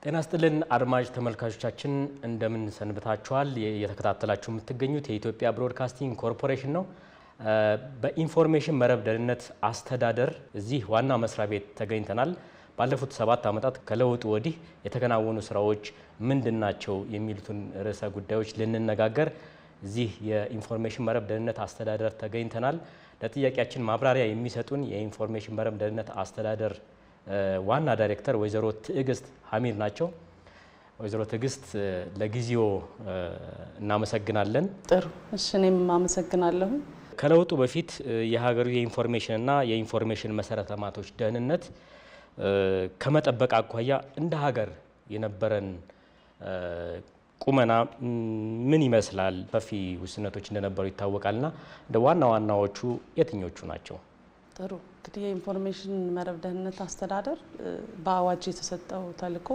ጤና ይስጥልን አድማጭ ተመልካቾቻችን እንደምን ሰንብታችኋል? የተከታተላችሁ የምትገኙት የኢትዮጵያ ብሮድካስቲንግ ኮርፖሬሽን ነው። በኢንፎርሜሽን መረብ ደህንነት አስተዳደር እዚህ ዋና መስሪያ ቤት ተገኝተናል። ባለፉት 7 ዓመታት ከለውጡ ወዲህ የተከናወኑ ስራዎች ምንድናቸው የሚሉትን ርዕሰ ጉዳዮች ልንነጋገር እዚህ የኢንፎርሜሽን መረብ ደህንነት አስተዳደር ተገኝተናል። ለጥያቄያችን ማብራሪያ የሚሰጡን የኢንፎርሜሽን መረብ ደህንነት አስተዳደር ዋና ዳይሬክተር ወይዘሮ ትዕግስት ሐሚድ ናቸው። ወይዘሮ ትዕግስት ለጊዜው እናመሰግናለን። ጥሩ እሺ፣ እኔም አመሰግናለሁ። ከለውጡ በፊት የሀገሩ የኢንፎርሜሽንና የኢንፎርሜሽን መሰረተ ልማቶች ደህንነት ከመጠበቅ አኳያ እንደ ሀገር የነበረን ቁመና ምን ይመስላል? ሰፊ ውስንነቶች እንደነበሩ ይታወቃልና እንደ ዋና ዋናዎቹ የትኞቹ ናቸው? ጥሩ እንግዲህ የኢንፎርሜሽን መረብ ደህንነት አስተዳደር በአዋጅ የተሰጠው ተልዕኮ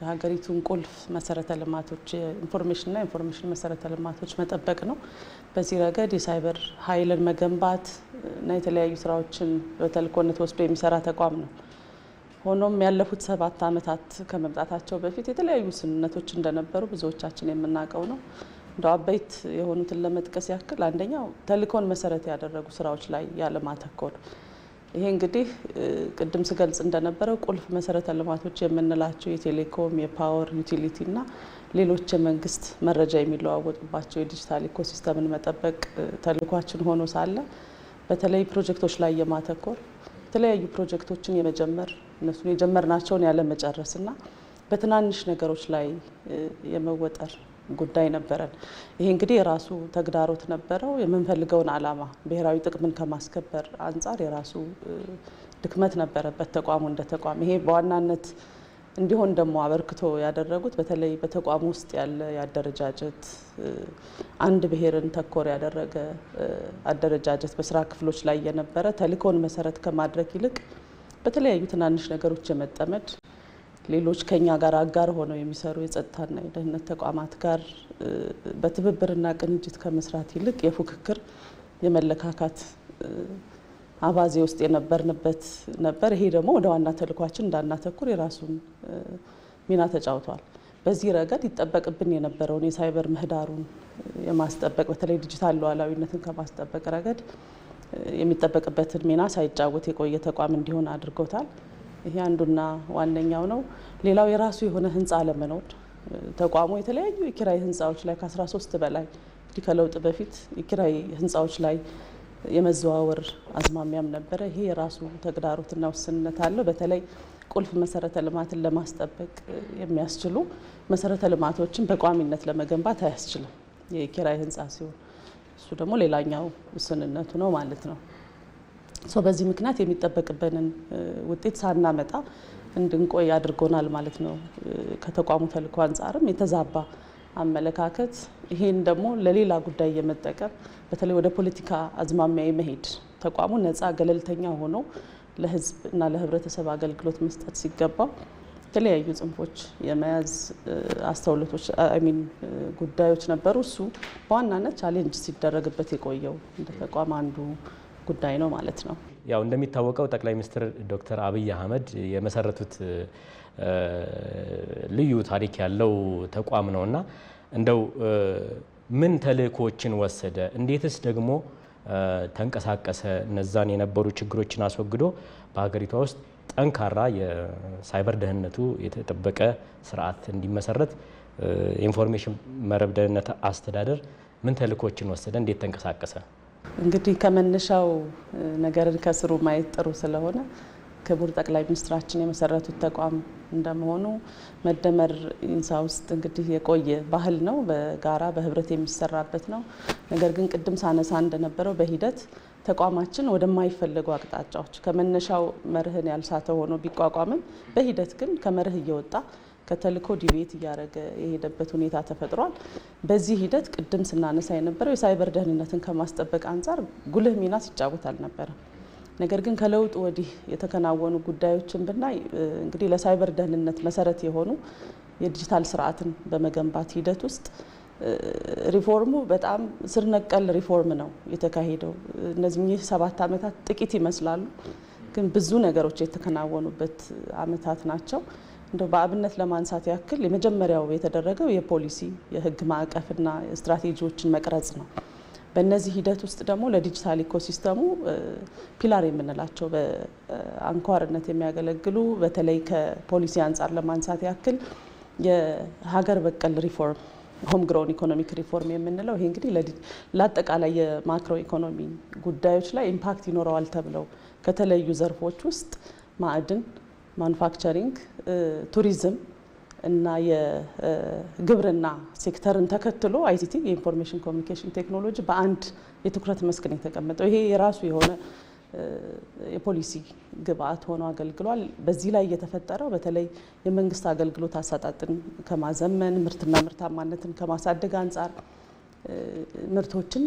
የሀገሪቱን ቁልፍ መሰረተ ልማቶች የኢንፎርሜሽንና የኢንፎርሜሽን መሰረተ ልማቶች መጠበቅ ነው። በዚህ ረገድ የሳይበር ኃይልን መገንባት እና የተለያዩ ስራዎችን በተልዕኮነት ወስዶ የሚሰራ ተቋም ነው። ሆኖም ያለፉት 7 ዓመታት ከመምጣታቸው በፊት የተለያዩ ውስንነቶች እንደነበሩ ብዙዎቻችን የምናውቀው ነው። እንደ አበይት የሆኑትን ለመጥቀስ ያክል አንደኛው ተልዕኮን መሰረት ያደረጉ ስራዎች ላይ ያለማተኮር። ይሄ እንግዲህ ቅድም ስገልጽ እንደነበረው ቁልፍ መሰረተ ልማቶች የምንላቸው የቴሌኮም፣ የፓወር ዩቲሊቲ እና ሌሎች የመንግስት መረጃ የሚለዋወጡባቸው የዲጂታል ኢኮሲስተምን መጠበቅ ተልዕኳችን ሆኖ ሳለ በተለይ ፕሮጀክቶች ላይ የማተኮር የተለያዩ ፕሮጀክቶችን የመጀመር እነሱን የጀመርናቸውን ያለመጨረስና በትናንሽ ነገሮች ላይ የመወጠር ጉዳይ ነበረን። ይሄ እንግዲህ የራሱ ተግዳሮት ነበረው። የምንፈልገውን ዓላማ ብሔራዊ ጥቅምን ከማስከበር አንጻር የራሱ ድክመት ነበረበት ተቋሙ እንደ ተቋም። ይሄ በዋናነት እንዲሆን ደግሞ አበርክቶ ያደረጉት በተለይ በተቋሙ ውስጥ ያለ የአደረጃጀት አንድ ብሔርን ተኮር ያደረገ አደረጃጀት በስራ ክፍሎች ላይ የነበረ ተልዕኮን መሰረት ከማድረግ ይልቅ በተለያዩ ትናንሽ ነገሮች የመጠመድ ሌሎች ከኛ ጋር አጋር ሆነው የሚሰሩ የጸጥታና የደህንነት ተቋማት ጋር በትብብርና ቅንጅት ከመስራት ይልቅ የፉክክር የመለካካት አባዜ ውስጥ የነበርንበት ነበር። ይሄ ደግሞ ወደ ዋና ተልዕኳችን እንዳናተኩር የራሱን ሚና ተጫውቷል። በዚህ ረገድ ይጠበቅብን የነበረውን የሳይበር ምህዳሩን የማስጠበቅ በተለይ ዲጂታል ሉዓላዊነትን ከማስጠበቅ ረገድ የሚጠበቅበትን ሚና ሳይጫወት የቆየ ተቋም እንዲሆን አድርጎታል። ይሄ አንዱና ዋነኛው ነው። ሌላው የራሱ የሆነ ህንፃ አለመኖር። ተቋሙ የተለያዩ የኪራይ ህንፃዎች ላይ ከ13 በላይ እንግዲህ ከለውጥ በፊት የኪራይ ህንፃዎች ላይ የመዘዋወር አዝማሚያም ነበረ። ይሄ የራሱ ተግዳሮትና ውስንነት አለው። በተለይ ቁልፍ መሰረተ ልማትን ለማስጠበቅ የሚያስችሉ መሰረተ ልማቶችን በቋሚነት ለመገንባት አያስችልም የኪራይ ህንፃ ሲሆን፣ እሱ ደግሞ ሌላኛው ውስንነቱ ነው ማለት ነው። በዚህ ምክንያት የሚጠበቅብንን ውጤት ሳናመጣ እንድንቆይ አድርጎናል ማለት ነው። ከተቋሙ ተልዕኮ አንጻርም የተዛባ አመለካከት፣ ይሄን ደግሞ ለሌላ ጉዳይ የመጠቀም በተለይ ወደ ፖለቲካ አዝማሚያ የመሄድ ተቋሙ ነፃ ገለልተኛ ሆኖ ለህዝብ እና ለህብረተሰብ አገልግሎት መስጠት ሲገባው የተለያዩ ጽንፎች የመያዝ አስተውሎቶች ጉዳዮች ነበሩ። እሱ በዋናነት ቻሌንጅ ሲደረግበት የቆየው እንደ ተቋም አንዱ ጉዳይ ነው ማለት ነው። ያው እንደሚታወቀው ጠቅላይ ሚኒስትር ዶክተር አብይ አህመድ የመሰረቱት ልዩ ታሪክ ያለው ተቋም ነውና እንደው ምን ተልዕኮችን ወሰደ፣ እንዴትስ ደግሞ ተንቀሳቀሰ፣ እነዛን የነበሩ ችግሮችን አስወግዶ በሀገሪቷ ውስጥ ጠንካራ የሳይበር ደህንነቱ የተጠበቀ ስርዓት እንዲመሰረት የኢንፎርሜሽን መረብ ደህንነት አስተዳደር ምን ተልዕኮችን ወሰደ፣ እንዴት ተንቀሳቀሰ? እንግዲህ ከመነሻው ነገርን ከስሩ ማየት ጥሩ ስለሆነ ክቡር ጠቅላይ ሚኒስትራችን የመሰረቱት ተቋም እንደመሆኑ መደመር ኢንሳ ውስጥ እንግዲህ የቆየ ባህል ነው፣ በጋራ በህብረት የሚሰራበት ነው። ነገር ግን ቅድም ሳነሳ እንደነበረው በሂደት ተቋማችን ወደማይፈለጉ አቅጣጫዎች ከመነሻው መርህን ያልሳተ ሆኖ ቢቋቋምም በሂደት ግን ከመርህ እየወጣ ከተልዕኮ ዲቤት እያደረገ የሄደበት ሁኔታ ተፈጥሯል። በዚህ ሂደት ቅድም ስናነሳ የነበረው የሳይበር ደህንነትን ከማስጠበቅ አንጻር ጉልህ ሚና ሲጫወት አልነበረም። ነገር ግን ከለውጡ ወዲህ የተከናወኑ ጉዳዮችን ብናይ እንግዲህ ለሳይበር ደህንነት መሰረት የሆኑ የዲጂታል ስርዓትን በመገንባት ሂደት ውስጥ ሪፎርሙ በጣም ስር ነቀል ሪፎርም ነው የተካሄደው። እነዚህ 7 ዓመታት ጥቂት ይመስላሉ፣ ግን ብዙ ነገሮች የተከናወኑበት ዓመታት ናቸው። እንደው በአብነት ለማንሳት ያክል የመጀመሪያው የተደረገው የፖሊሲ የህግ ማዕቀፍና ስትራቴጂዎችን መቅረጽ ነው። በእነዚህ ሂደት ውስጥ ደግሞ ለዲጂታል ኢኮሲስተሙ ፒላር የምንላቸው በአንኳርነት የሚያገለግሉ በተለይ ከፖሊሲ አንጻር ለማንሳት ያክል የሀገር በቀል ሪፎርም ሆም ግሮውን ኢኮኖሚክ ሪፎርም የምንለው ይሄ እንግዲህ ለአጠቃላይ የማክሮ ኢኮኖሚ ጉዳዮች ላይ ኢምፓክት ይኖረዋል ተብለው ከተለዩ ዘርፎች ውስጥ ማዕድን፣ ማኑፋክቸሪንግ፣ ቱሪዝም እና የግብርና ሴክተርን ተከትሎ አይሲቲ የኢንፎርሜሽን ኮሚኒኬሽን ቴክኖሎጂ በአንድ የትኩረት መስክ ነው የተቀመጠው። ይሄ የራሱ የሆነ የፖሊሲ ግብአት ሆኖ አገልግሏል። በዚህ ላይ የተፈጠረው በተለይ የመንግስት አገልግሎት አሰጣጥን ከማዘመን ምርትና ምርታማነትን ከማሳደግ አንጻር ምርቶችን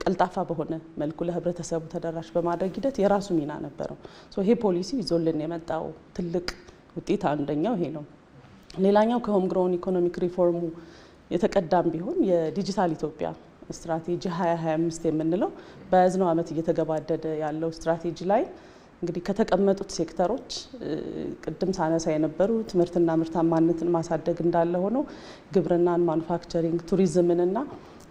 ቀልጣፋ በሆነ መልኩ ለህብረተሰቡ ተደራሽ በማድረግ ሂደት የራሱ ሚና ነበረው። ይሄ ፖሊሲ ይዞልን የመጣው ትልቅ ውጤት አንደኛው ይሄ ነው። ሌላኛው ከሆም ግሮውን ኢኮኖሚክ ሪፎርሙ የተቀዳም ቢሆን የዲጂታል ኢትዮጵያ ስትራቴጂ 2025 የምንለው በያዝነው ዓመት እየተገባደደ ያለው ስትራቴጂ ላይ እንግዲህ ከተቀመጡት ሴክተሮች ቅድም ሳነሳ የነበሩ ትምህርትና ምርታማነትን ማሳደግ እንዳለ ሆኖ ግብርናን፣ ማኑፋክቸሪንግ፣ ቱሪዝምንና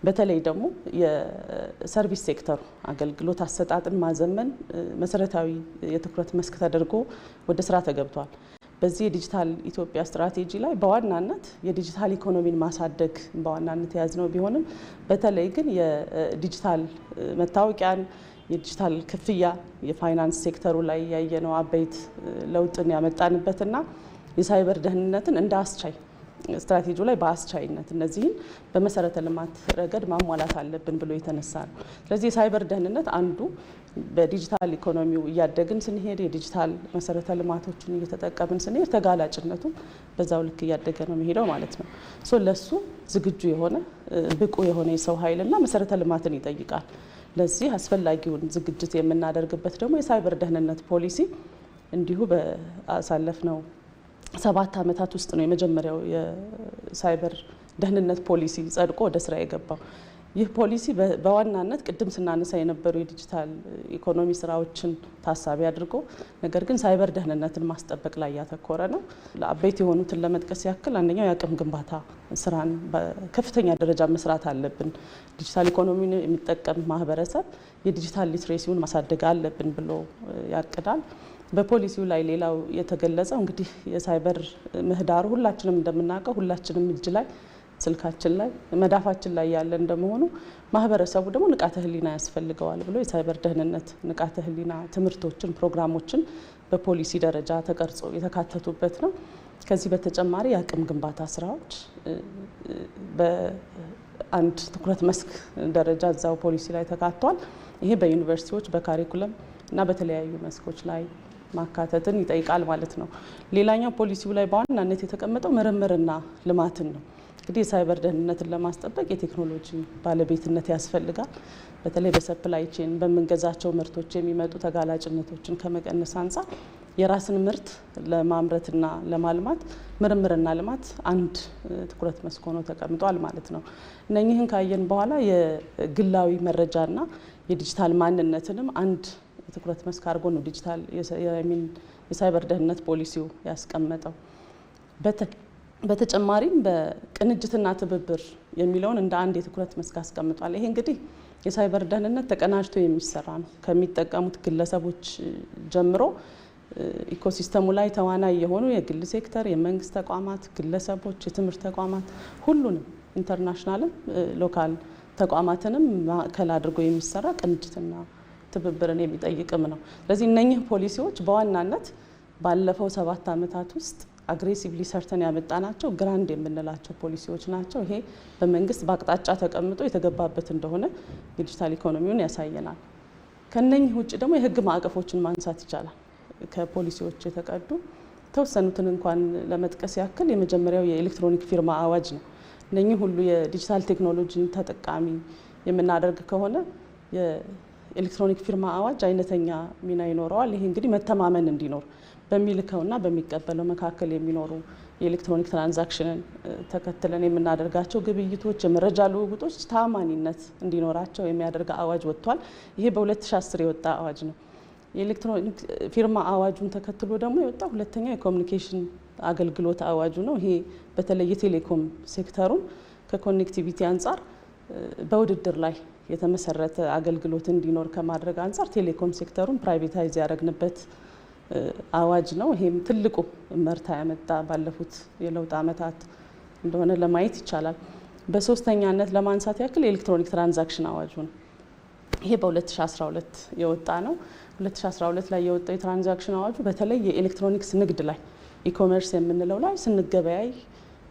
በተለይ ደግሞ የሰርቪስ ሴክተሩ አገልግሎት አሰጣጥን ማዘመን መሰረታዊ የትኩረት መስክ ተደርጎ ወደ ስራ ተገብቷል። በዚህ የዲጂታል ኢትዮጵያ ስትራቴጂ ላይ በዋናነት የዲጂታል ኢኮኖሚን ማሳደግ በዋናነት የያዝነው ቢሆንም በተለይ ግን የዲጂታል መታወቂያን፣ የዲጂታል ክፍያ፣ የፋይናንስ ሴክተሩ ላይ ያየነው አበይት ለውጥን ያመጣንበትና የሳይበር ደህንነትን እንደ አስቻይ ስትራቴጂው ላይ በአስቻይነት እነዚህን በመሰረተ ልማት ረገድ ማሟላት አለብን ብሎ የተነሳ ነው። ስለዚህ የሳይበር ደህንነት አንዱ በዲጂታል ኢኮኖሚው እያደግን ስንሄድ የዲጂታል መሰረተ ልማቶችን እየተጠቀምን ስንሄድ ተጋላጭነቱ በዛው ልክ እያደገ ነው የሚሄደው ማለት ነው። ለሱ ዝግጁ የሆነ ብቁ የሆነ የሰው ኃይልና መሰረተ ልማትን ይጠይቃል። ለዚህ አስፈላጊውን ዝግጅት የምናደርግበት ደግሞ የሳይበር ደህንነት ፖሊሲ እንዲሁ በአሳለፍነው 7 ዓመታት ውስጥ ነው የመጀመሪያው የሳይበር ደህንነት ፖሊሲ ጸድቆ ወደ ስራ የገባው። ይህ ፖሊሲ በዋናነት ቅድም ስናነሳ የነበሩ የዲጂታል ኢኮኖሚ ስራዎችን ታሳቢ አድርጎ ነገር ግን ሳይበር ደህንነትን ማስጠበቅ ላይ ያተኮረ ነው። ለአበይት የሆኑትን ለመጥቀስ ያክል አንደኛው የአቅም ግንባታ ስራን በከፍተኛ ደረጃ መስራት አለብን። ዲጂታል ኢኮኖሚን የሚጠቀም ማህበረሰብ የዲጂታል ሊትሬሲውን ማሳደግ አለብን ብሎ ያቅዳል። በፖሊሲው ላይ ሌላው የተገለጸው እንግዲህ የሳይበር ምህዳሩ ሁላችንም እንደምናውቀው ሁላችንም እጅ ላይ ስልካችን ላይ መዳፋችን ላይ ያለ እንደመሆኑ ማህበረሰቡ ደግሞ ንቃተ ህሊና ያስፈልገዋል ብሎ የሳይበር ደህንነት ንቃተ ህሊና ትምህርቶችን፣ ፕሮግራሞችን በፖሊሲ ደረጃ ተቀርጾ የተካተቱበት ነው። ከዚህ በተጨማሪ የአቅም ግንባታ ስራዎች በአንድ ትኩረት መስክ ደረጃ እዛው ፖሊሲ ላይ ተካቷል። ይሄ በዩኒቨርሲቲዎች በካሪኩለም እና በተለያዩ መስኮች ላይ ማካተትን ይጠይቃል ማለት ነው። ሌላኛው ፖሊሲው ላይ በዋናነት የተቀመጠው ምርምርና ልማትን ነው። እንግዲህ የሳይበር ደህንነትን ለማስጠበቅ የቴክኖሎጂ ባለቤትነት ያስፈልጋል። በተለይ በሰፕላይ ቼን በምንገዛቸው ምርቶች የሚመጡ ተጋላጭነቶችን ከመቀነስ አንጻር የራስን ምርት ለማምረትና ለማልማት ምርምርና ልማት አንድ ትኩረት መስክ ሆኖ ተቀምጧል ማለት ነው። እነኚህን ካየን በኋላ የግላዊ መረጃና የዲጂታል ማንነትንም አንድ ትኩረት መስክ አድርጎ ነው ዲጂታል የሳይበር ደህንነት ፖሊሲው ያስቀመጠው። በተጨማሪም በቅንጅትና ትብብር የሚለውን እንደ አንድ የትኩረት መስክ አስቀምጧል። ይሄ እንግዲህ የሳይበር ደህንነት ተቀናጅቶ የሚሰራ ነው። ከሚጠቀሙት ግለሰቦች ጀምሮ ኢኮሲስተሙ ላይ ተዋናይ የሆኑ የግል ሴክተር፣ የመንግስት ተቋማት፣ ግለሰቦች፣ የትምህርት ተቋማት ሁሉንም ኢንተርናሽናልም ሎካል ተቋማትንም ማዕከል አድርጎ የሚሰራ ቅንጅትና ትብብርን የሚጠይቅም ነው። ስለዚህ እነኚህ ፖሊሲዎች በዋናነት ባለፈው 7 ዓመታት ውስጥ አግሬሲቭሊ ሰርተን ያመጣናቸው ግራንድ የምንላቸው ፖሊሲዎች ናቸው። ይሄ በመንግስት በአቅጣጫ ተቀምጦ የተገባበት እንደሆነ የዲጂታል ኢኮኖሚውን ያሳየናል። ከነኚህ ውጭ ደግሞ የህግ ማዕቀፎችን ማንሳት ይቻላል። ከፖሊሲዎች የተቀዱ ተወሰኑትን እንኳን ለመጥቀስ ያክል የመጀመሪያው የኤሌክትሮኒክ ፊርማ አዋጅ ነው። እነኚህ ሁሉ የዲጂታል ቴክኖሎጂን ተጠቃሚ የምናደርግ ከሆነ የኤሌክትሮኒክ ፊርማ አዋጅ አይነተኛ ሚና ይኖረዋል። ይሄ እንግዲህ መተማመን እንዲኖር በሚልከውና በሚቀበለው መካከል የሚኖሩ የኤሌክትሮኒክ ትራንዛክሽንን ተከትለን የምናደርጋቸው ግብይቶች፣ የመረጃ ልውውጦች ታማኒነት እንዲኖራቸው የሚያደርግ አዋጅ ወጥቷል። ይሄ በ2010 የወጣ አዋጅ ነው። የኤሌክትሮኒክ ፊርማ አዋጁን ተከትሎ ደግሞ የወጣው ሁለተኛው የኮሚኒኬሽን አገልግሎት አዋጁ ነው። ይሄ በተለይ የቴሌኮም ሴክተሩን ከኮኔክቲቪቲ አንጻር በውድድር ላይ የተመሰረተ አገልግሎት እንዲኖር ከማድረግ አንጻር ቴሌኮም ሴክተሩን ፕራይቬታይዝ ያደረግንበት አዋጅ ነው። ይሄም ትልቁ መርታ ያመጣ ባለፉት የለውጥ ዓመታት እንደሆነ ለማየት ይቻላል። በሶስተኛነት ለማንሳት ያክል የኤሌክትሮኒክ ትራንዛክሽን አዋጁ ነው። ይሄ በ2012 የወጣ ነው። 2012 ላይ የወጣው የትራንዛክሽን አዋጁ በተለይ የኤሌክትሮኒክስ ንግድ ላይ ኢኮሜርስ የምንለው ላይ ስንገበያይ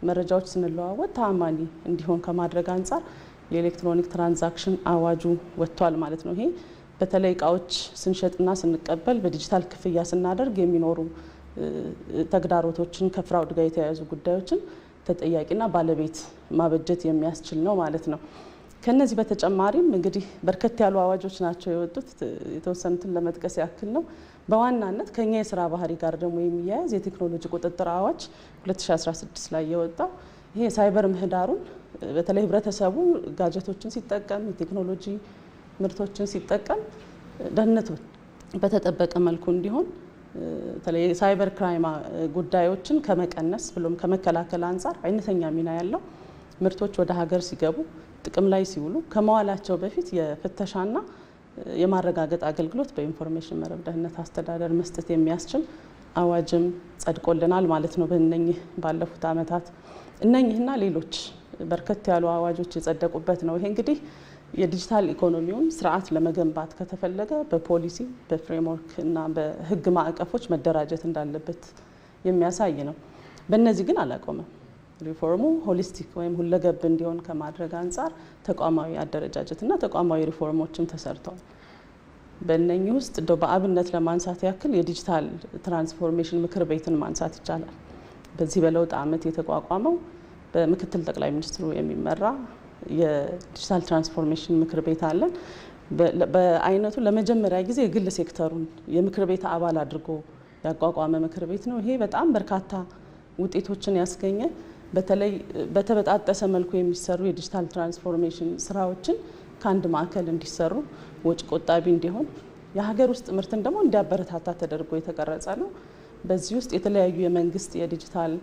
መረጃዎች ስንለዋወጥ ተአማኒ እንዲሆን ከማድረግ አንጻር የኤሌክትሮኒክ ትራንዛክሽን አዋጁ ወጥቷል ማለት ነው። ይሄ በተለይ እቃዎች ስንሸጥና ስንቀበል በዲጂታል ክፍያ ስናደርግ የሚኖሩ ተግዳሮቶችን ከፍራውድ ጋር የተያያዙ ጉዳዮችን ተጠያቂና ባለቤት ማበጀት የሚያስችል ነው ማለት ነው። ከነዚህ በተጨማሪም እንግዲህ በርከት ያሉ አዋጆች ናቸው የወጡት። የተወሰኑትን ለመጥቀስ ያክል ነው። በዋናነት ከኛ የስራ ባህሪ ጋር ደግሞ የሚያያዝ የቴክኖሎጂ ቁጥጥር አዋጅ 2016 ላይ የወጣው ይሄ የሳይበር ምህዳሩን በተለይ ህብረተሰቡ ጋጀቶችን ሲጠቀም የቴክኖሎጂ ምርቶችን ሲጠቀም ደህንነቱ በተጠበቀ መልኩ እንዲሆን በተለይ የሳይበር ክራይም ጉዳዮችን ከመቀነስ ብሎም ከመከላከል አንጻር አይነተኛ ሚና ያለው ምርቶች ወደ ሀገር ሲገቡ ጥቅም ላይ ሲውሉ ከመዋላቸው በፊት የፍተሻና የማረጋገጥ አገልግሎት በኢንፎርሜሽን መረብ ደህንነት አስተዳደር መስጠት የሚያስችል አዋጅም ጸድቆልናል ማለት ነው። በእነኚህ ባለፉት ዓመታት እነኚህና ሌሎች በርከት ያሉ አዋጆች የጸደቁበት ነው። ይሄ እንግዲህ የዲጂታል ኢኮኖሚውን ስርዓት ለመገንባት ከተፈለገ በፖሊሲ በፍሬምወርክ እና በህግ ማዕቀፎች መደራጀት እንዳለበት የሚያሳይ ነው። በእነዚህ ግን አላቆመም። ሪፎርሙ ሆሊስቲክ ወይም ሁለገብ እንዲሆን ከማድረግ አንጻር ተቋማዊ አደረጃጀትና ተቋማዊ ሪፎርሞችም ተሰርተዋል። በእነኚህ ውስጥ በአብነት ለማንሳት ያክል የዲጂታል ትራንስፎርሜሽን ምክር ቤትን ማንሳት ይቻላል። በዚህ በለውጥ ዓመት የተቋቋመው በምክትል ጠቅላይ ሚኒስትሩ የሚመራ የዲጂታል ትራንስፎርሜሽን ምክር ቤት አለን። በአይነቱ ለመጀመሪያ ጊዜ የግል ሴክተሩን የምክር ቤት አባል አድርጎ ያቋቋመ ምክር ቤት ነው። ይሄ በጣም በርካታ ውጤቶችን ያስገኘ በተለይ በተበጣጠሰ መልኩ የሚሰሩ የዲጂታል ትራንስፎርሜሽን ስራዎችን ከአንድ ማዕከል እንዲሰሩ ወጪ ቆጣቢ እንዲሆን የሀገር ውስጥ ምርትን ደግሞ እንዲያበረታታ ተደርጎ የተቀረጸ ነው። በዚህ ውስጥ የተለያዩ የመንግስት የዲጂታል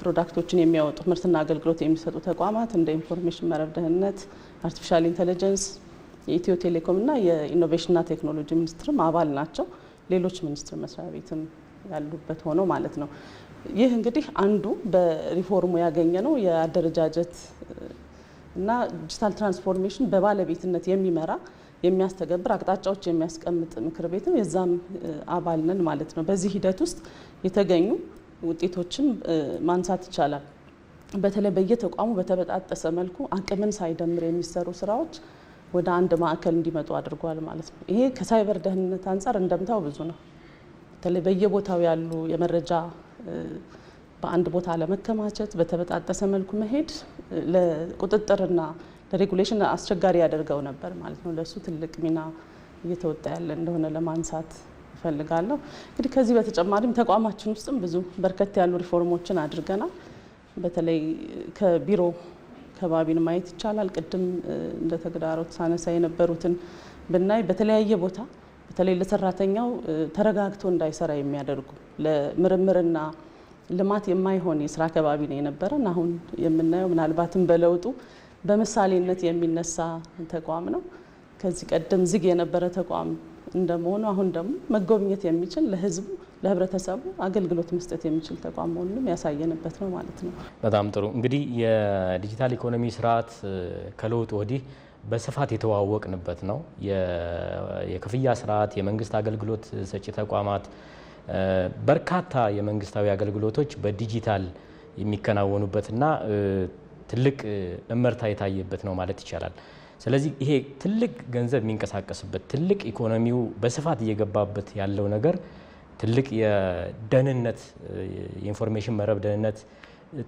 ፕሮዳክቶችን የሚያወጡ ምርትና አገልግሎት የሚሰጡ ተቋማት እንደ ኢንፎርሜሽን መረብ ደህንነት፣ አርቲፊሻል ኢንተለጀንስ፣ የኢትዮ ቴሌኮም እና የኢኖቬሽንና ቴክኖሎጂ ሚኒስትርም አባል ናቸው። ሌሎች ሚኒስቴር መስሪያ ቤትም ያሉበት ሆኖ ማለት ነው። ይህ እንግዲህ አንዱ በሪፎርሙ ያገኘ ነው። የአደረጃጀት እና ዲጂታል ትራንስፎርሜሽን በባለቤትነት የሚመራ የሚያስተገብር አቅጣጫዎች የሚያስቀምጥ ምክር ቤትም የዛም አባል ነን ማለት ነው። በዚህ ሂደት ውስጥ የተገኙ ውጤቶችን ማንሳት ይቻላል። በተለይ በየተቋሙ በተበጣጠሰ መልኩ አቅምን ሳይደምር የሚሰሩ ስራዎች ወደ አንድ ማዕከል እንዲመጡ አድርጓል ማለት ነው። ይሄ ከሳይበር ደህንነት አንጻር እንደምታው ብዙ ነው። በተለይ በየቦታው ያሉ የመረጃ በአንድ ቦታ ለመከማቸት በተበጣጠሰ መልኩ መሄድ ለቁጥጥርና ለሬጉሌሽን አስቸጋሪ ያደርገው ነበር ማለት ነው። ለሱ ትልቅ ሚና እየተወጣ ያለ እንደሆነ ለማንሳት እፈልጋለሁ። እንግዲህ ከዚህ በተጨማሪም ተቋማችን ውስጥም ብዙ በርከት ያሉ ሪፎርሞችን አድርገናል። በተለይ ከቢሮ ከባቢን ማየት ይቻላል። ቅድም እንደ ተግዳሮት ሳነሳ የነበሩትን ብናይ በተለያየ ቦታ በተለይ ለሰራተኛው ተረጋግቶ እንዳይሰራ የሚያደርጉ ለምርምርና ልማት የማይሆን የስራ ከባቢ ነው የነበረን። አሁን የምናየው ምናልባትም በለውጡ በምሳሌነት የሚነሳ ተቋም ነው። ከዚህ ቀደም ዝግ የነበረ ተቋም እንደመሆኑ አሁን ደግሞ መጎብኘት የሚችል ለህዝቡ ለህብረተሰቡ አገልግሎት መስጠት የሚችል ተቋም መሆኑንም ያሳየንበት ነው ማለት ነው። በጣም ጥሩ። እንግዲህ የዲጂታል ኢኮኖሚ ስርዓት ከለውጥ ወዲህ በስፋት የተዋወቅንበት ነው። የክፍያ ስርዓት፣ የመንግስት አገልግሎት ሰጪ ተቋማት፣ በርካታ የመንግስታዊ አገልግሎቶች በዲጂታል የሚከናወኑበትና ትልቅ እመርታ የታየበት ነው ማለት ይቻላል። ስለዚህ ይሄ ትልቅ ገንዘብ የሚንቀሳቀስበት ትልቅ ኢኮኖሚው በስፋት እየገባበት ያለው ነገር ትልቅ የደህንነት የኢንፎርሜሽን መረብ ደህንነት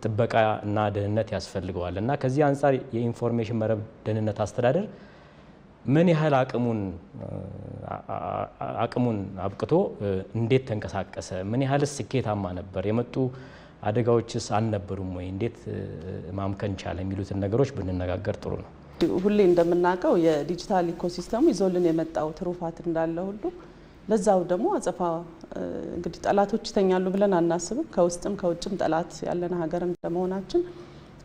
ጥበቃ እና ደህንነት ያስፈልገዋል እና ከዚህ አንጻር የኢንፎርሜሽን መረብ ደህንነት አስተዳደር ምን ያህል አቅሙን አብቅቶ እንዴት ተንቀሳቀሰ? ምን ያህል ስኬታማ ነበር? የመጡ አደጋዎችስ አልነበሩም ወይ? እንዴት ማምከን ቻለ? የሚሉትን ነገሮች ብንነጋገር ጥሩ ነው። ሁሌ እንደምናውቀው የዲጂታል ኢኮሲስተሙ ይዞልን የመጣው ትሩፋት እንዳለ ሁሉ ለዛው ደግሞ አጸፋ እንግዲህ ጠላቶች ይተኛሉ ብለን አናስብም። ከውስጥም ከውጭም ጠላት ያለን ሀገር እንደመሆናችን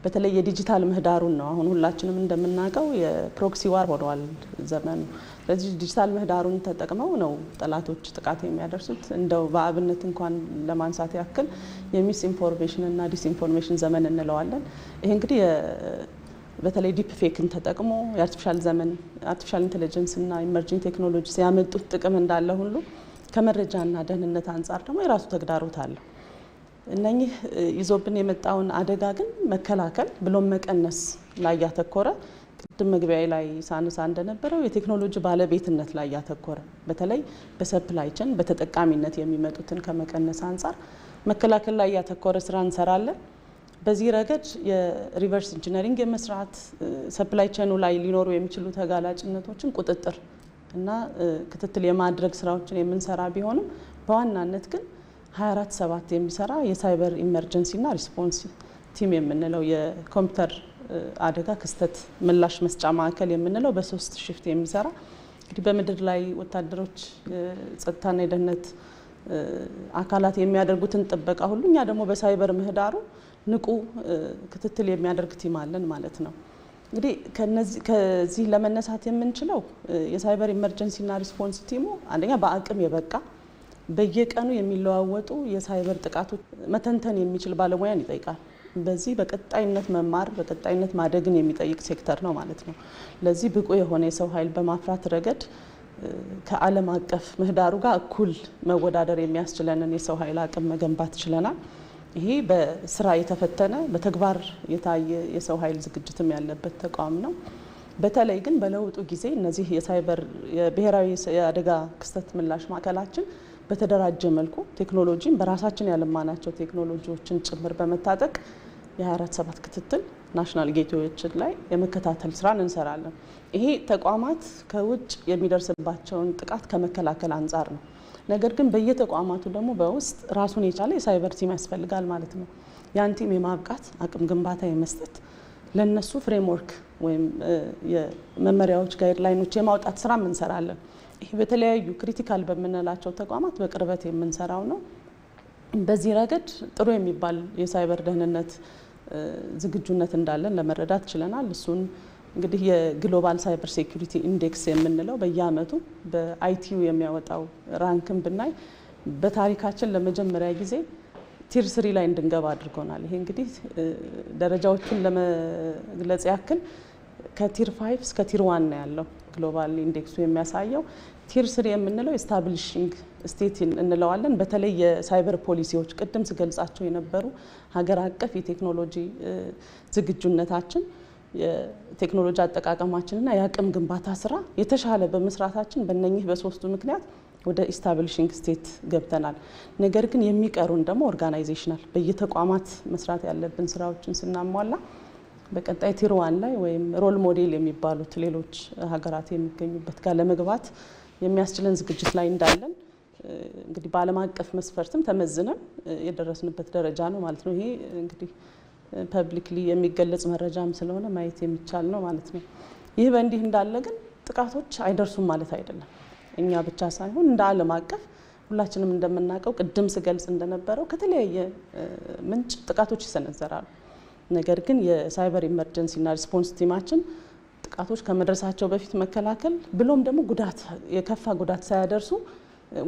በተለይ የዲጂታል ምህዳሩን ነው አሁን ሁላችንም እንደምናውቀው የፕሮክሲ ዋር ሆኗል ዘመኑ። ስለዚህ ዲጂታል ምህዳሩን ተጠቅመው ነው ጠላቶች ጥቃት የሚያደርሱት። እንደው በአብነት እንኳን ለማንሳት ያክል የሚስ ኢንፎርሜሽን እና ዲስኢንፎርሜሽን ዘመን እንለዋለን። ይሄ እንግዲህ በተለይ ዲፕ ፌክን ተጠቅሞ የአርቲፊሻል ዘመን አርቲፊሻል ኢንተለጀንስ እና ኢመርጂንግ ቴክኖሎጂስ ያመጡት ጥቅም እንዳለ ሁሉ ከመረጃና ደህንነት አንጻር ደግሞ የራሱ ተግዳሮት አለው። እነኚህ ይዞብን የመጣውን አደጋ ግን መከላከል ብሎም መቀነስ ላይ ያተኮረ ቅድም መግቢያ ላይ ሳነሳ እንደነበረው የቴክኖሎጂ ባለቤትነት ላይ ያተኮረ በተለይ በሰፕላይ ቼን በተጠቃሚነት የሚመጡትን ከመቀነስ አንጻር መከላከል ላይ ያተኮረ ስራ እንሰራለን። በዚህ ረገድ የሪቨርስ ኢንጂነሪንግ የመስራት ሰፕላይ ቼኑ ላይ ሊኖሩ የሚችሉ ተጋላጭነቶችን ቁጥጥር እና ክትትል የማድረግ ስራዎችን የምንሰራ ቢሆንም በዋናነት ግን 24/7 የሚሰራ የሳይበር ኢመርጀንሲ እና ሪስፖንስ ቲም የምንለው የኮምፒውተር አደጋ ክስተት ምላሽ መስጫ ማዕከል የምንለው በ3 ሽፍት የሚሰራ እንግዲህ በምድር ላይ ወታደሮች ጸጥታና የደህንነት አካላት የሚያደርጉትን ጥበቃ ሁሉ እኛ ደግሞ በሳይበር ምህዳሩ ንቁ ክትትል የሚያደርግ ቲም አለን ማለት ነው። እንግዲህ ከዚህ ለመነሳት የምንችለው የሳይበር ኢመርጀንሲ እና ሪስፖንስ ቲሙ አንደኛ በአቅም የበቃ በየቀኑ የሚለዋወጡ የሳይበር ጥቃቶች መተንተን የሚችል ባለሙያን ይጠይቃል። በዚህ በቀጣይነት መማር በቀጣይነት ማደግን የሚጠይቅ ሴክተር ነው ማለት ነው። ለዚህ ብቁ የሆነ የሰው ኃይል በማፍራት ረገድ ከዓለም አቀፍ ምህዳሩ ጋር እኩል መወዳደር የሚያስችለንን የሰው ኃይል አቅም መገንባት ችለናል። ይሄ በስራ የተፈተነ በተግባር የታየ የሰው ኃይል ዝግጅትም ያለበት ተቋም ነው። በተለይ ግን በለውጡ ጊዜ እነዚህ የሳይበር የብሔራዊ የአደጋ ክስተት ምላሽ ማዕከላችን በተደራጀ መልኩ ቴክኖሎጂን በራሳችን ያለማናቸው ቴክኖሎጂዎችን ጭምር በመታጠቅ የ24/7 ክትትል ናሽናል ጌትዌዎችን ላይ የመከታተል ስራን እንሰራለን። ይሄ ተቋማት ከውጭ የሚደርስባቸውን ጥቃት ከመከላከል አንጻር ነው። ነገር ግን በየተቋማቱ ደግሞ በውስጥ ራሱን የቻለ የሳይበር ቲም ያስፈልጋል ማለት ነው። ያን ቲም የማብቃት አቅም ግንባታ የመስጠት ለነሱ ፍሬምወርክ ወይም የመመሪያዎች ጋይድላይኖች የማውጣት ስራ እንሰራለን። ይሄ በተለያዩ ክሪቲካል በምንላቸው ተቋማት በቅርበት የምንሰራው ነው። በዚህ ረገድ ጥሩ የሚባል የሳይበር ደህንነት ዝግጁነት እንዳለን ለመረዳት ችለናል። እሱን እንግዲህ የግሎባል ሳይበር ሴኩሪቲ ኢንዴክስ የምንለው በየአመቱ በአይቲዩ የሚያወጣው ራንክን ብናይ በታሪካችን ለመጀመሪያ ጊዜ ቲር 3 ላይ እንድንገባ አድርጎናል። ይሄ እንግዲህ ደረጃዎቹን ለመግለጽ ያክል ከቲር 5 እስከ ቲር 1 ነው ያለው ግሎባል ኢንዴክሱ የሚያሳየው። ቲር 3 የምንለው ኤስታብሊሽንግ ስቴት እንለዋለን። በተለይ የሳይበር ፖሊሲዎች ቅድም ስገልጻቸው የነበሩ ሀገር አቀፍ የቴክኖሎጂ ዝግጁነታችን የቴክኖሎጂ አጠቃቀማችንና የአቅም ግንባታ ስራ የተሻለ በመስራታችን በእነኚህ በሶስቱ ምክንያት ወደ ኢስታብሊሽንግ ስቴት ገብተናል። ነገር ግን የሚቀሩን ደግሞ ኦርጋናይዜሽናል በየተቋማት መስራት ያለብን ስራዎችን ስናሟላ በቀጣይ ቲር 1 ላይ ወይም ሮል ሞዴል የሚባሉት ሌሎች ሀገራት የሚገኙበት ጋር ለመግባት የሚያስችለን ዝግጅት ላይ እንዳለን እንግዲህ በዓለም አቀፍ መስፈርትም ተመዝነን የደረስንበት ደረጃ ነው ማለት ነው። ይሄ እንግዲህ ፐብሊክሊ የሚገለጽ መረጃም ስለሆነ ማየት የሚቻል ነው ማለት ነው። ይህ በእንዲህ እንዳለ ግን ጥቃቶች አይደርሱም ማለት አይደለም። እኛ ብቻ ሳይሆን እንደ ዓለም አቀፍ ሁላችንም እንደምናውቀው ቅድም ስገልጽ እንደነበረው ከተለያየ ምንጭ ጥቃቶች ይሰነዘራሉ። ነገር ግን የሳይበር ኢመርጀንሲ እና ሪስፖንስ ቲማችን ጥቃቶች ከመድረሳቸው በፊት መከላከል ብሎም ደግሞ የከፋ ጉዳት ሳያደርሱ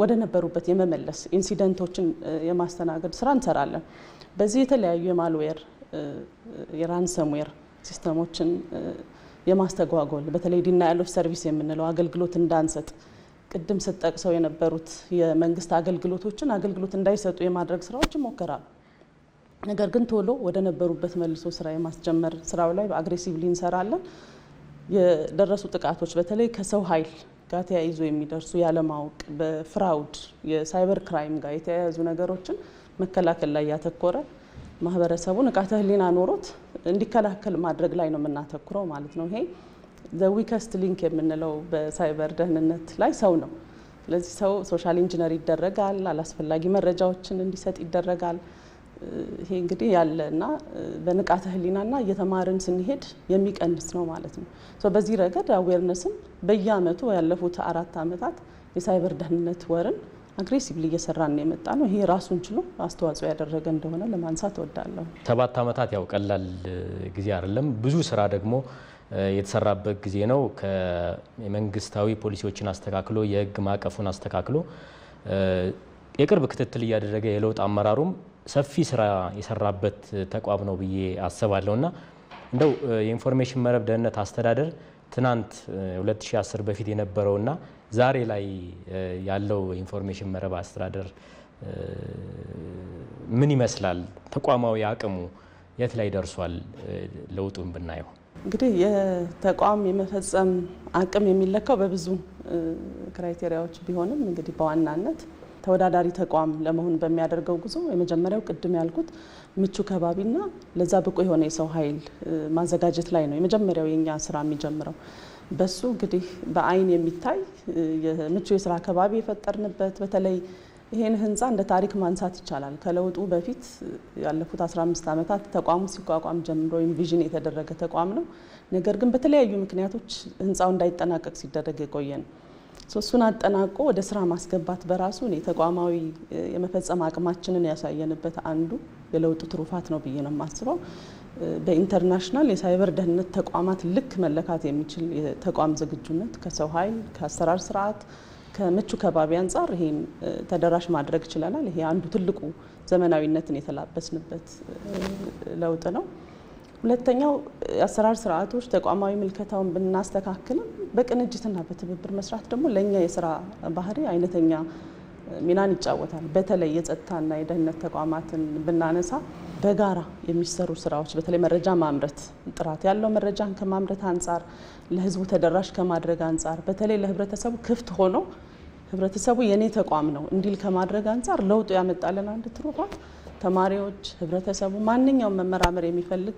ወደ ነበሩበት የመመለስ ኢንሲደንቶችን የማስተናገድ ስራ እንሰራለን። በዚህ የተለያዩ የማልዌር የራንሰምዌር ሲስተሞችን የማስተጓጎል በተለይ ዲናያል ኦፍ ሰርቪስ የምንለው አገልግሎት እንዳንሰጥ ቅድም ስጠቅሰው የነበሩት የመንግስት አገልግሎቶችን አገልግሎት እንዳይሰጡ የማድረግ ስራዎች ይሞከራሉ። ነገር ግን ቶሎ ወደ ነበሩበት መልሶ ስራ የማስጀመር ስራው ላይ አግሬሲቭሊ እንሰራለን። የደረሱ ጥቃቶች በተለይ ከሰው ኃይል ጋር ተያይዞ የሚደርሱ ያለማወቅ በፍራውድ የሳይበር ክራይም ጋር የተያያዙ ነገሮችን መከላከል ላይ ያተኮረ ማህበረሰቡ ንቃተ ህሊና ኖሮት እንዲከላከል ማድረግ ላይ ነው የምናተኩረው ማለት ነው። ይሄ ዘ ዊከስት ሊንክ የምንለው በሳይበር ደህንነት ላይ ሰው ነው። ስለዚህ ሰው ሶሻል ኢንጂነር ይደረጋል፣ አላስፈላጊ መረጃዎችን እንዲሰጥ ይደረጋል። ይሄ እንግዲህ ያለና በንቃተ ህሊናና እየተማርን ስንሄድ የሚቀንስ ነው ማለት ነው። በዚህ ረገድ አዌርነስም በየአመቱ ያለፉት 4 አመታት የሳይበር ደህንነት ወርን አግሬሲቭሊ እየሰራን ነው የመጣ ነው። ይሄ ራሱን ችሎ አስተዋጽኦ ያደረገ እንደሆነ ለማንሳት እወዳለሁ። 7 ዓመታት ያው ቀላል ጊዜ አይደለም። ብዙ ስራ ደግሞ የተሰራበት ጊዜ ነው። ከመንግስታዊ ፖሊሲዎችን አስተካክሎ የህግ ማዕቀፉን አስተካክሎ የቅርብ ክትትል እያደረገ የለውጥ አመራሩም ሰፊ ስራ የሰራበት ተቋም ነው ብዬ አስባለሁና እንደው የኢንፎርሜሽን መረብ ደህንነት አስተዳደር ትናንት 2010 በፊት የነበረውና ዛሬ ላይ ያለው ኢንፎርሜሽን መረብ አስተዳደር ምን ይመስላል? ተቋማዊ አቅሙ የት ላይ ደርሷል? ለውጡን ብናየው እንግዲህ የተቋም የመፈጸም አቅም የሚለካው በብዙ ክራይቴሪያዎች ቢሆንም እንግዲህ በዋናነት ተወዳዳሪ ተቋም ለመሆን በሚያደርገው ጉዞ የመጀመሪያው ቅድም ያልኩት ምቹ ከባቢና ለዛ ብቁ የሆነ የሰው ኃይል ማዘጋጀት ላይ ነው የመጀመሪያው የኛ ስራ የሚጀምረው። በሱ እንግዲህ በአይን የሚታይ ምቹ የስራ ከባቢ የፈጠርንበት በተለይ ይሄን ህንፃ እንደ ታሪክ ማንሳት ይቻላል። ከለውጡ በፊት ያለፉት 15 ዓመታት ተቋሙ ሲቋቋም ጀምሮ ቪዥን የተደረገ ተቋም ነው። ነገር ግን በተለያዩ ምክንያቶች ህንፃው እንዳይጠናቀቅ ሲደረግ የቆየ ነው። እሱን አጠናቆ ወደ ስራ ማስገባት በራሱ ተቋማዊ የመፈጸም አቅማችንን ያሳየንበት አንዱ የለውጡ ትሩፋት ነው ብዬ ነው የማስበው። በኢንተርናሽናል የሳይበር ደህንነት ተቋማት ልክ መለካት የሚችል የተቋም ዝግጁነት ከሰው ኃይል ከአሰራር ስርዓት ከምቹ ከባቢ አንጻር ይሄን ተደራሽ ማድረግ ችለናል። ይሄ አንዱ ትልቁ ዘመናዊነትን የተላበስንበት ለውጥ ነው። ሁለተኛው የአሰራር ስርዓቶች ተቋማዊ ምልከታውን ብናስተካክልም በቅንጅትና በትብብር መስራት ደግሞ ለኛ የስራ ባህሪ አይነተኛ ሚናን ይጫወታል። በተለይ የጸጥታና የደህንነት ተቋማትን ብናነሳ በጋራ የሚሰሩ ስራዎች በተለይ መረጃ ማምረት ጥራት ያለው መረጃን ከማምረት አንጻር ለህዝቡ ተደራሽ ከማድረግ አንጻር በተለይ ለህብረተሰቡ ክፍት ሆኖ ህብረተሰቡ የኔ ተቋም ነው እንዲል ከማድረግ አንጻር ለውጡ ያመጣልን አንድ ትሩፋት ተማሪዎች፣ ህብረተሰቡ ማንኛውም መመራመር የሚፈልግ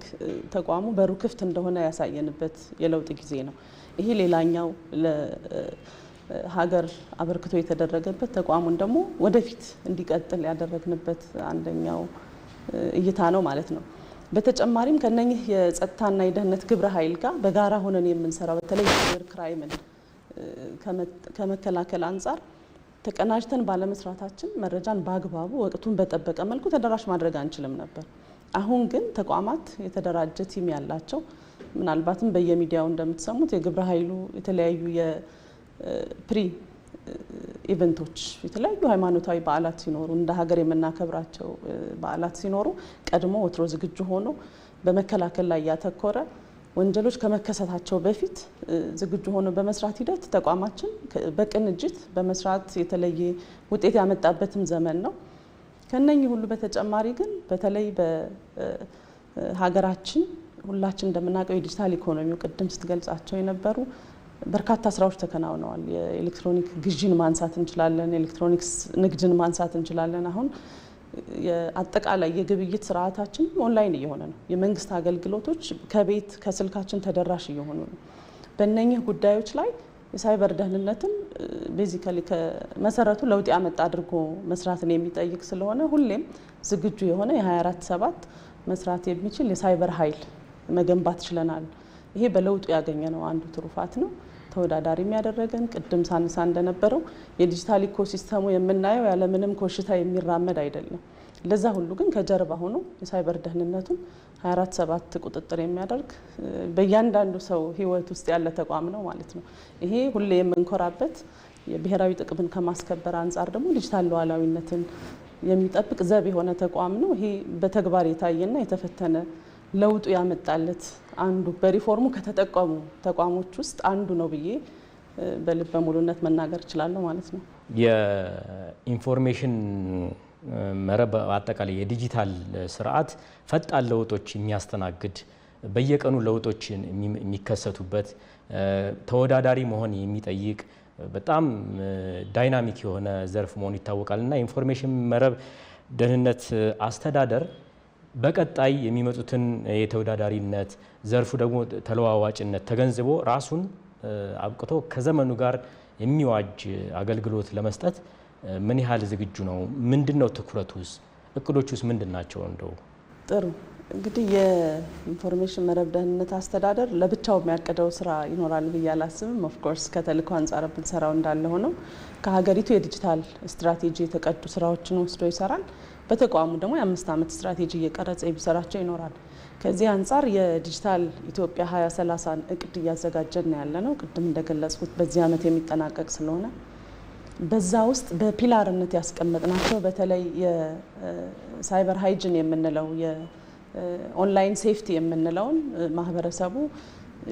ተቋሙ በሩ ክፍት እንደሆነ ያሳየንበት የለውጥ ጊዜ ነው። ይሄ ሌላኛው ለሀገር አበርክቶ የተደረገበት ተቋሙን ደግሞ ወደፊት እንዲቀጥል ያደረግንበት አንደኛው እይታ ነው ማለት ነው። በተጨማሪም ከነኚህ የጸጥታና የደህንነት ግብረ ኃይል ጋር በጋራ ሆነን የምንሰራው በተለይ ሳይበር ክራይምን ከመከላከል አንጻር ተቀናጅተን ባለመስራታችን መረጃን በአግባቡ ወቅቱን በጠበቀ መልኩ ተደራሽ ማድረግ አንችልም ነበር። አሁን ግን ተቋማት የተደራጀ ቲም ያላቸው ምናልባትም በየሚዲያው እንደምትሰሙት የግብረ ኃይሉ የተለያዩ የፕሪ ኢቨንቶች የተለያዩ ሃይማኖታዊ በዓላት ሲኖሩ እንደ ሀገር የምናከብራቸው በዓላት ሲኖሩ ቀድሞ ወትሮ ዝግጁ ሆኖ በመከላከል ላይ ያተኮረ ወንጀሎች ከመከሰታቸው በፊት ዝግጁ ሆኖ በመስራት ሂደት ተቋማችን በቅንጅት በመስራት የተለየ ውጤት ያመጣበትም ዘመን ነው። ከነኚህ ሁሉ በተጨማሪ ግን በተለይ በሀገራችን ሁላችን እንደምናውቀው የዲጂታል ኢኮኖሚው ቅድም ስትገልጻቸው የነበሩ በርካታ ስራዎች ተከናውነዋል። የኤሌክትሮኒክ ግዢን ማንሳት እንችላለን። ኤሌክትሮኒክስ ንግድን ማንሳት እንችላለን። አሁን አጠቃላይ የግብይት ስርዓታችን ኦንላይን እየሆነ ነው። የመንግስት አገልግሎቶች ከቤት ከስልካችን ተደራሽ እየሆኑ ነው። በእነኚህ ጉዳዮች ላይ የሳይበር ደህንነትን ቤዚካሊ ከመሰረቱ ለውጥ ያመጣ አድርጎ መስራትን የሚጠይቅ ስለሆነ ሁሌም ዝግጁ የሆነ የ24/7 መስራት የሚችል የሳይበር ኃይል መገንባት ችለናል። ይሄ በለውጡ ያገኘነው አንዱ ትሩፋት ነው። ተወዳዳሪ የሚያደረገን ቅድም ሳንሳ እንደነበረው የዲጂታል ኢኮሲስተሙ የምናየው ያለምንም ኮሽታ የሚራመድ አይደለም። ለዛ ሁሉ ግን ከጀርባ ሆኖ የሳይበር ደህንነቱን 24/7 ቁጥጥር የሚያደርግ በእያንዳንዱ ሰው ህይወት ውስጥ ያለ ተቋም ነው ማለት ነው። ይሄ ሁሌ የምንኮራበት የብሔራዊ ጥቅምን ከማስከበር አንጻር ደግሞ ዲጂታል ሉዓላዊነትን የሚጠብቅ ዘብ የሆነ ተቋም ነው። ይሄ በተግባር የታየና የተፈተነ ለውጡ ያመጣለት አንዱ በሪፎርሙ ከተጠቀሙ ተቋሞች ውስጥ አንዱ ነው ብዬ በልበ ሙሉነት መናገር እችላለሁ ማለት ነው። የኢንፎርሜሽን መረብ አጠቃላይ የዲጂታል ስርዓት ፈጣን ለውጦች የሚያስተናግድ በየቀኑ ለውጦች የሚከሰቱበት ተወዳዳሪ መሆን የሚጠይቅ በጣም ዳይናሚክ የሆነ ዘርፍ መሆኑ ይታወቃል እና ኢንፎርሜሽን መረብ ደህንነት አስተዳደር በቀጣይ የሚመጡትን የተወዳዳሪነት ዘርፉ ደግሞ ተለዋዋጭነት ተገንዝቦ ራሱን አብቅቶ ከዘመኑ ጋር የሚዋጅ አገልግሎት ለመስጠት ምን ያህል ዝግጁ ነው? ምንድነው ትኩረቱስ? እቅዶቹስ ምንድናቸው? እንደው ጥሩ እንግዲህ የኢንፎርሜሽን መረብ ደህንነት አስተዳደር ለብቻው የሚያቀደው ስራ ይኖራል ብዬ አላስብም። ኦፍኮርስ ከተልእኮ አንጻር ብንሰራው እንዳለ ሆነው ከሀገሪቱ የዲጂታል ስትራቴጂ የተቀዱ ስራዎችን ወስዶ ይሰራል። በተቋሙ ደግሞ የ5 ዓመት ስትራቴጂ እየቀረጸ የሚሰራቸው ይኖራል። ከዚህ አንጻር የዲጂታል ኢትዮጵያ 2030 እቅድ እያዘጋጀን ያለ ነው። ቅድም እንደገለጽኩት በዚህ ዓመት የሚጠናቀቅ ስለሆነ በዛ ውስጥ በፒላርነት ያስቀመጥናቸው በተለይ የሳይበር ሃይጅን የምንለው ኦንላይን ሴፍቲ የምንለውን ማህበረሰቡ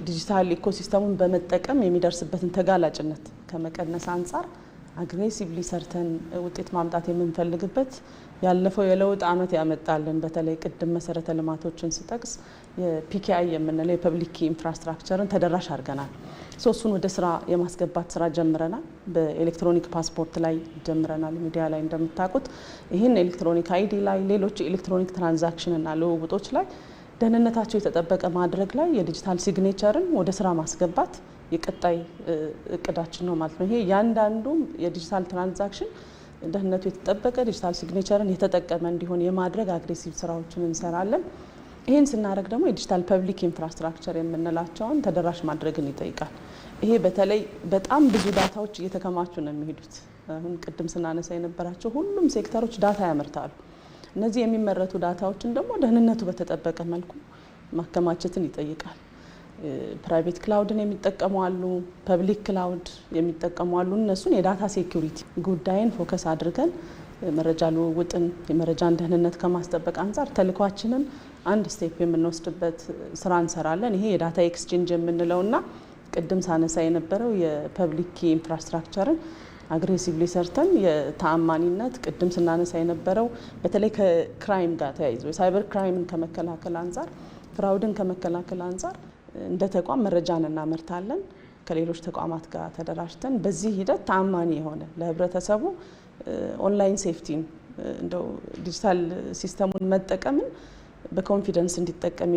ዲጂታል ኢኮሲስተሙን በመጠቀም የሚደርስበትን ተጋላጭነት ከመቀነስ አንጻር አግሬሲቭሊ ሰርተን ውጤት ማምጣት የምንፈልግበት ያለፈው የለውጥ ዓመት ያመጣልን በተለይ ቅድም መሰረተ ልማቶችን ስጠቅስ የፒኬአይ የምንለው የፐብሊክ ኢንፍራስትራክቸርን ተደራሽ አድርገናል። እሱን ወደ ስራ የማስገባት ስራ ጀምረናል። በኤሌክትሮኒክ ፓስፖርት ላይ ጀምረናል። ሚዲያ ላይ እንደምታውቁት ይህን ኤሌክትሮኒክ አይዲ ላይ ሌሎች የኤሌክትሮኒክ ትራንዛክሽንና ልውውጦች ላይ ደህንነታቸው የተጠበቀ ማድረግ ላይ የዲጂታል ሲግኔቸርን ወደ ስራ ማስገባት የቀጣይ እቅዳችን ነው ማለት ነው። ይሄ ያንዳንዱ የዲጂታል ትራንዛክሽን ደህንነቱ የተጠበቀ ዲጂታል ሲግኔቸርን የተጠቀመ እንዲሆን የማድረግ አግሬሲቭ ስራዎችን እንሰራለን። ይህን ስናደርግ ደግሞ የዲጂታል ፐብሊክ ኢንፍራስትራክቸር የምንላቸውን ተደራሽ ማድረግን ይጠይቃል። ይሄ በተለይ በጣም ብዙ ዳታዎች እየተከማቹ ነው የሚሄዱት። አሁን ቅድም ስናነሳ የነበራቸው ሁሉም ሴክተሮች ዳታ ያመርታሉ። እነዚህ የሚመረቱ ዳታዎችን ደግሞ ደህንነቱ በተጠበቀ መልኩ ማከማቸትን ይጠይቃል። ፕራይቬት ክላውድን የሚጠቀሙ አሉ፣ ፐብሊክ ክላውድ የሚጠቀሙ አሉ። እነሱን የዳታ ሴኩሪቲ ጉዳይን ፎከስ አድርገን መረጃ ልውውጥን የመረጃን ደህንነት ከማስጠበቅ አንጻር ተልኳችንን አንድ ስቴፕ የምንወስድበት ስራ እንሰራለን። ይሄ የዳታ ኤክስቼንጅ የምንለውና ቅድም ሳነሳ የነበረው የፐብሊክ ኢንፍራስትራክቸርን አግሬሲቭሊ ሰርተን የተአማኒነት ቅድም ስናነሳ የነበረው በተለይ ከክራይም ጋር ተያይዞ የሳይበር ክራይምን ከመከላከል አንጻር ፍራውድን ከመከላከል አንጻር እንደ ተቋም መረጃን እናመርታለን። ከሌሎች ተቋማት ጋር ተደራጅተን በዚህ ሂደት ተአማኒ የሆነ ለህብረተሰቡ ኦንላይን ሴፍቲን እንደው ዲጂታል ሲስተሙን መጠቀምን በኮንፊደንስ እንዲጠቀም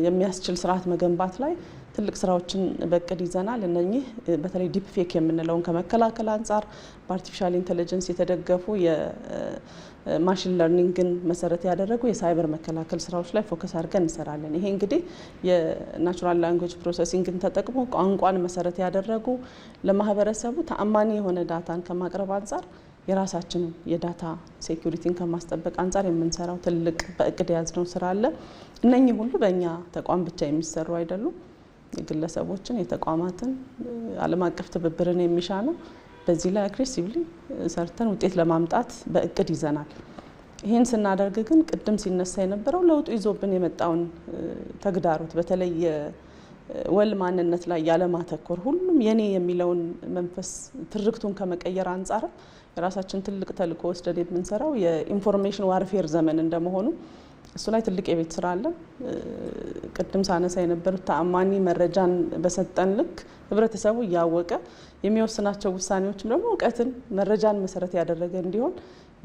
የሚያስችል ስርዓት መገንባት ላይ ትልቅ ስራዎችን በእቅድ ይዘናል። እነኚህ በተለይ ዲፕ ፌክ የምንለውን ከመከላከል አንጻር በአርቲፊሻል ኢንቴሊጀንስ የተደገፉ የማሽን ለርኒንግን መሰረት ያደረጉ የሳይበር መከላከል ስራዎች ላይ ፎከስ አድርገን እንሰራለን። ይሄ እንግዲህ የናቹራል ላንጉዌጅ ፕሮሰሲንግን ተጠቅሞ ቋንቋን መሰረት ያደረጉ ለማህበረሰቡ ተአማኒ የሆነ ዳታን ከማቅረብ አንጻር የራሳችንን የዳታ ሴኩሪቲን ከማስጠበቅ አንጻር የምንሰራው ትልቅ በእቅድ የያዝነው ስራ አለ። እነኚህ ሁሉ በእኛ ተቋም ብቻ የሚሰሩ አይደሉም። የግለሰቦችን የተቋማትን ዓለም አቀፍ ትብብርን የሚሻ ነው። በዚህ ላይ አግሬሲቭሊ ሰርተን ውጤት ለማምጣት በእቅድ ይዘናል። ይህን ስናደርግ ግን ቅድም ሲነሳ የነበረው ለውጡ ይዞብን የመጣውን ተግዳሮት በተለይ ወል ማንነት ላይ ያለማተኮር ሁሉም የኔ የሚለውን መንፈስ ትርክቱን ከመቀየር አንጻር የራሳችን ትልቅ ተልእኮ ወስደን የምንሰራው የኢንፎርሜሽን ዋርፌር ዘመን እንደመሆኑ እሱ ላይ ትልቅ የቤት ስራ አለ። ቅድም ሳነሳ የነበሩት ተአማኒ መረጃን በሰጠን ልክ ህብረተሰቡ እያወቀ የሚወስናቸው ውሳኔዎችም ደግሞ እውቀትን መረጃን መሰረት ያደረገ እንዲሆን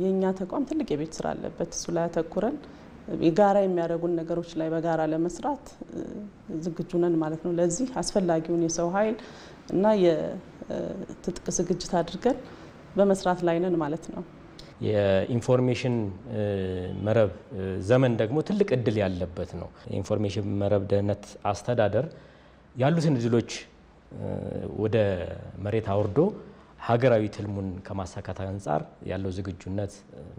የእኛ ተቋም ትልቅ የቤት ስራ አለበት። እሱ ላይ አተኩረን የጋራ የሚያደርጉን ነገሮች ላይ በጋራ ለመስራት ዝግጁ ነን ማለት ነው። ለዚህ አስፈላጊውን የሰው ኃይል እና የትጥቅ ዝግጅት አድርገን በመስራት ላይ ነን ማለት ነው። የኢንፎርሜሽን መረብ ዘመን ደግሞ ትልቅ እድል ያለበት ነው። የኢንፎርሜሽን መረብ ደህንነት አስተዳደር ያሉትን እድሎች ወደ መሬት አውርዶ ሀገራዊ ትልሙን ከማሳካት አንጻር ያለው ዝግጁነት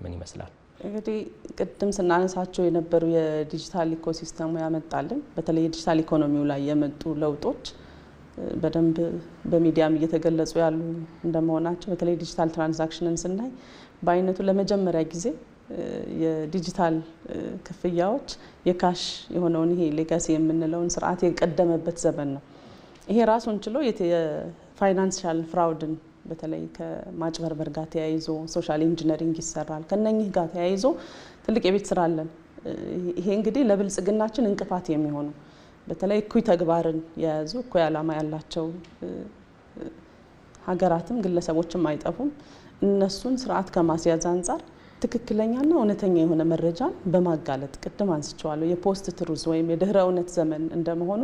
ምን ይመስላል? እንግዲህ ቅድም ስናነሳቸው የነበሩ የዲጂታል ኢኮሲስተሙ ያመጣልን በተለይ የዲጂታል ኢኮኖሚው ላይ የመጡ ለውጦች በደንብ በሚዲያም እየተገለጹ ያሉ እንደመሆናቸው በተለይ ዲጂታል ትራንዛክሽንን ስናይ በአይነቱ ለመጀመሪያ ጊዜ የዲጂታል ክፍያዎች የካሽ የሆነውን ይሄ ሌጋሲ የምንለውን ስርዓት የቀደመበት ዘመን ነው። ይሄ ራሱን ችሎ የፋይናንሻል ፍራውድን በተለይ ከማጭበርበር ጋር ተያይዞ ሶሻል ኢንጂነሪንግ ይሰራል። ከነኚህ ጋር ተያይዞ ትልቅ የቤት ስራ አለን። ይሄ እንግዲህ ለብልጽግናችን እንቅፋት የሚሆኑ በተለይ እኩይ ተግባርን የያዙ እኩይ ዓላማ ያላቸው ሀገራትም ግለሰቦችም አይጠፉም። እነሱን ስርዓት ከማስያዝ አንጻር ትክክለኛና እውነተኛ የሆነ መረጃን በማጋለጥ ቅድም አንስቼዋለሁ። የፖስት ትሩዝ ወይም የድህረ እውነት ዘመን እንደመሆኑ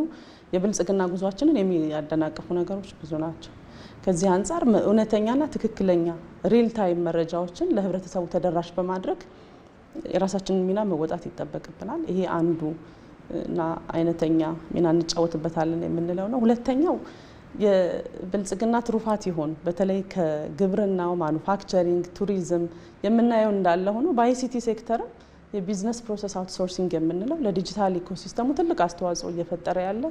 የብልጽግና ጉዟችንን የሚያደናቅፉ ነገሮች ብዙ ናቸው። ከዚህ አንጻር እውነተኛና ትክክለኛ ሪል ታይም መረጃዎችን ለህብረተሰቡ ተደራሽ በማድረግ የራሳችንን ሚና መወጣት ይጠበቅብናል። ይሄ አንዱ እና አይነተኛ ሚና እንጫወትበታለን የምንለው ነው። ሁለተኛው የብልጽግና ትሩፋት ይሆን በተለይ ከግብርናው፣ ማኑፋክቸሪንግ፣ ቱሪዝም የምናየው እንዳለ ሆኖ በአይሲቲ ሴክተር የቢዝነስ ፕሮሰስ አውትሶርሲንግ የምንለው ለዲጂታል ኢኮሲስተሙ ትልቅ አስተዋጽኦ እየፈጠረ ያለ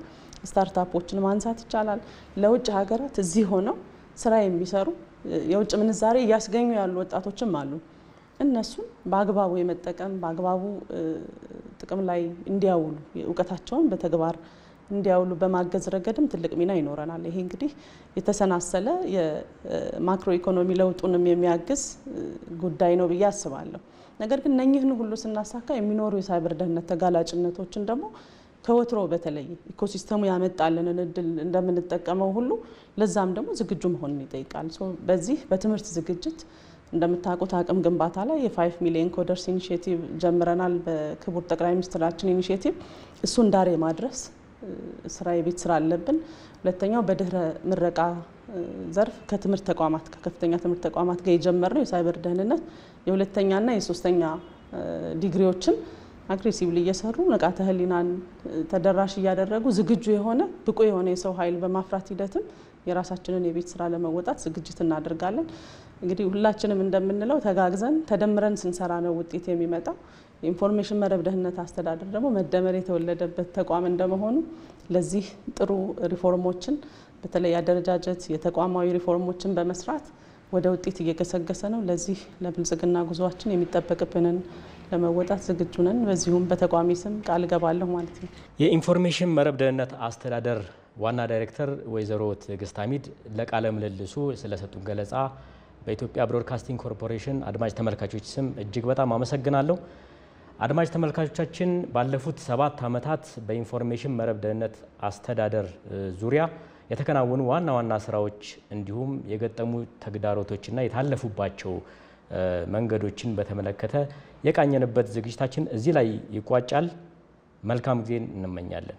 ስታርታፖችን ማንሳት ይቻላል። ለውጭ ሀገራት እዚህ ሆነው ስራ የሚሰሩ የውጭ ምንዛሬ እያስገኙ ያሉ ወጣቶችም አሉ። እነሱን በአግባቡ የመጠቀም በአግባቡ ጥቅም ላይ እንዲያውሉ እውቀታቸውን በተግባር እንዲያውሉ በማገዝ ረገድም ትልቅ ሚና ይኖረናል። ይሄ እንግዲህ የተሰናሰለ የማክሮ ኢኮኖሚ ለውጡንም የሚያግዝ ጉዳይ ነው ብዬ አስባለሁ። ነገር ግን እነኚህን ሁሉ ስናሳካ የሚኖሩ የሳይበር ደህንነት ተጋላጭነቶችን ደግሞ ከወትሮ በተለይ ኢኮሲስተሙ ያመጣልንን እድል እንደምንጠቀመው ሁሉ ለዛም ደግሞ ዝግጁ መሆንን ይጠይቃል። በዚህ በትምህርት ዝግጅት እንደምታውቁት አቅም ግንባታ ላይ የ5 ሚሊዮን ኮደርስ ኢኒሼቲቭ ጀምረናል። በክቡር ጠቅላይ ሚኒስትራችን ኢኒሼቲቭ እሱን ዳር የማድረስ ስራ የቤት ስራ አለብን። ሁለተኛው በድህረ ምረቃ ዘርፍ ከትምህርት ተቋማት ከከፍተኛ ትምህርት ተቋማት ጋር የጀመርነው የሳይበር ደህንነት የሁለተኛና የሶስተኛ ዲግሪዎችን አግሬሲቭሊ እየሰሩ ንቃተ ህሊናን ተደራሽ እያደረጉ ዝግጁ የሆነ ብቁ የሆነ የሰው ኃይል በማፍራት ሂደትም የራሳችንን የቤት ስራ ለመወጣት ዝግጅት እናደርጋለን። እንግዲህ ሁላችንም እንደምንለው ተጋግዘን ተደምረን ስንሰራ ነው ውጤት የሚመጣው። የኢንፎርሜሽን መረብ ደህንነት አስተዳደር ደግሞ መደመር የተወለደበት ተቋም እንደመሆኑ ለዚህ ጥሩ ሪፎርሞችን በተለይ አደረጃጀት የተቋማዊ ሪፎርሞችን በመስራት ወደ ውጤት እየገሰገሰ ነው። ለዚህ ለብልጽግና ጉዟችን የሚጠበቅብንን ለመወጣት ዝግጁ ነን። በዚሁም በተቋሚ ስም ቃል ገባለሁ ማለት ነው። የኢንፎርሜሽን መረብ ደህንነት አስተዳደር ዋና ዳይሬክተር ወይዘሮ ትዕግስት ሐሚድ ለቃለ ምልልሱ ስለሰጡን ገለጻ በኢትዮጵያ ብሮድካስቲንግ ኮርፖሬሽን አድማጭ ተመልካቾች ስም እጅግ በጣም አመሰግናለሁ። አድማጭ ተመልካቾቻችን ባለፉት 7 ዓመታት በኢንፎርሜሽን መረብ ደህንነት አስተዳደር ዙሪያ የተከናወኑ ዋና ዋና ስራዎች እንዲሁም የገጠሙ ተግዳሮቶችና የታለፉባቸው መንገዶችን በተመለከተ የቃኘንበት ዝግጅታችን እዚህ ላይ ይቋጫል። መልካም ጊዜን እንመኛለን።